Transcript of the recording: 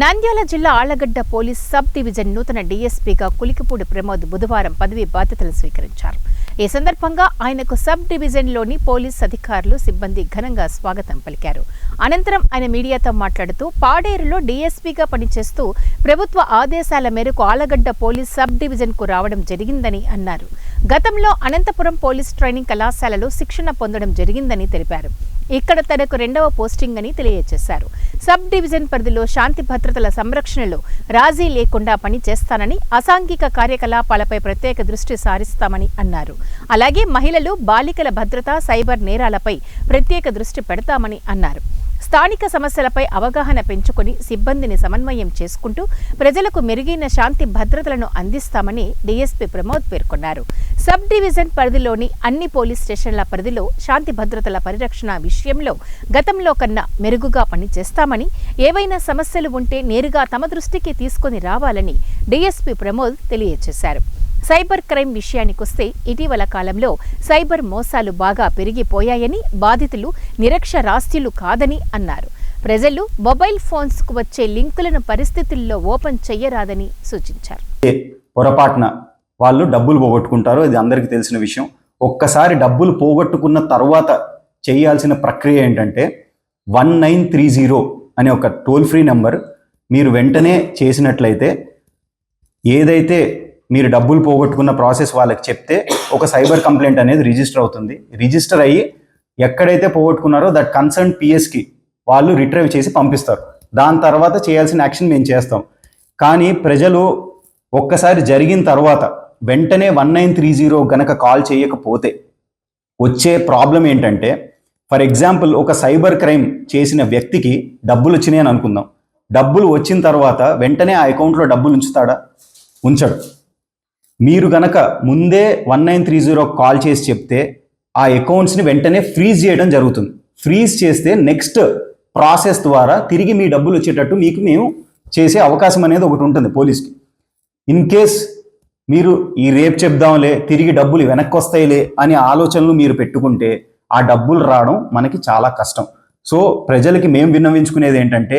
నంద్యాల జిల్లా Allagadda police sub division నూతన డీఎస్పీగా కులికిపూడి ప్రమోద్ బుధవారం పదవీ బాధ్యతలు స్వీకరించారు. ఈ సందర్భంగా ఆయనకు సబ్ డివిజన్లోని పోలీస్ అధికారులు, సిబ్బంది ఘనంగా స్వాగతం పలికారు. అనంతరం ఆయన మీడియాతో మాట్లాడుతూ పాడేరులో డీఎస్పీగా పనిచేస్తూ ప్రభుత్వ ఆదేశాల మేరకు ఆళ్లగడ్డ పోలీస్ సబ్ డివిజన్కు రావడం జరిగిందని అన్నారు. గతంలో అనంతపురం పోలీస్ ట్రైనింగ్ కళాశాలలో శిక్షణ పొందడం జరిగిందని తెలిపారు. ఇక్కడ తనకు 2వ పోస్టింగ్ అని తెలియజేశారు. సబ్ డివిజన్ పరిధిలో శాంతి భద్రతల సంరక్షణలో రాజీ లేకుండా పనిచేస్తానని, అసాంఘిక కార్యకలాపాలపై ప్రత్యేక దృష్టి సారిస్తామని అన్నారు. అలాగే మహిళలు, బాలికల భద్రత, సైబర్ నేరాలపై ప్రత్యేక దృష్టి పెడతామని అన్నారు. స్థానిక సమస్యలపై అవగాహన పెంచుకుని సిబ్బందిని సమన్వయం చేసుకుంటూ ప్రజలకు మెరుగైన శాంతి భద్రతలను అందిస్తామని డీఎస్పీ ప్రమోద్ పేర్కొన్నారు. సబ్ డివిజన్ పరిధిలోని అన్ని పోలీస్ స్టేషన్ల పరిధిలో శాంతి భద్రతల పరిరక్షణ విషయంలో గతంలో కన్నా మెరుగుగా పనిచేస్తామని, ఏవైనా సమస్యలు ఉంటే నేరుగా తమ దృష్టికి తీసుకుని రావాలని డీఎస్పీ ప్రమోద్ తెలియజేశారు. సైబర్ క్రైమ్ విషయానికొస్తే ఇటీవల కాలంలో సైబర్ మోసాలు బాగా పెరిగిపోయాయని, బాధితులు నిరక్షరాస్యులు కాదని అన్నారు. ప్రజలు మొబైల్ ఫోన్స్కు వచ్చే లింకులను పరిస్థితుల్లో ఓపెన్ చెయ్యరాదని సూచించారు. పొరపాటున వాళ్ళు డబ్బులు పోగొట్టుకుంటారు, అది అందరికీ తెలిసిన విషయం. ఒక్కసారి డబ్బులు పోగొట్టుకున్న తర్వాత చేయాల్సిన ప్రక్రియ ఏంటంటే 1930 అనే ఒక టోల్ ఫ్రీ నెంబర్ మీరు వెంటనే చేసినట్లయితే, ఏదైతే మీరు డబ్బులు పోగొట్టుకున్న ప్రాసెస్ వాళ్ళకి చెప్తే ఒక సైబర్ కంప్లైంట్ అనేది రిజిస్టర్ అవుతుంది. రిజిస్టర్ అయ్యి ఎక్కడైతే పోగొట్టుకున్నారో దట్ కన్సర్న్ పిఎస్కి వాళ్ళు రిట్రైవ్ చేసి పంపిస్తారు. దాని తర్వాత చేయాల్సిన యాక్షన్ మేము చేస్తాం. కానీ ప్రజలు ఒక్కసారి జరిగిన తర్వాత వెంటనే 1930 గనక కాల్ చేయకపోతే వచ్చే ప్రాబ్లం ఏంటంటే, ఫర్ ఎగ్జాంపుల్ ఒక సైబర్ క్రైమ్ చేసిన వ్యక్తికి డబ్బులు వచ్చినాయి అని అనుకుందాం. డబ్బులు వచ్చిన తర్వాత వెంటనే ఆ అకౌంట్లో డబ్బులు ఉంచుతాడా? ఉంచడు. మీరు గనక ముందే 1930 కాల్ చేసి చెప్తే ఆ అకౌంట్స్ని వెంటనే ఫ్రీజ్ చేయడం జరుగుతుంది. ఫ్రీజ్ చేస్తే నెక్స్ట్ ప్రాసెస్ ద్వారా తిరిగి మీ డబ్బులు వచ్చేటట్టు మీకు మేము చేసే అవకాశం అనేది ఒకటి ఉంటుంది పోలీస్కి. ఇన్ కేస్ మీరు ఈ రేపు చెప్దాంలే, తిరిగి డబ్బులు వెనక్కి వస్తాయిలే అనే ఆలోచనలు మీరు పెట్టుకుంటే ఆ డబ్బులు రావడం మనకి చాలా కష్టం. సో ప్రజలకి మేము విన్నవించుకునేది ఏంటంటే,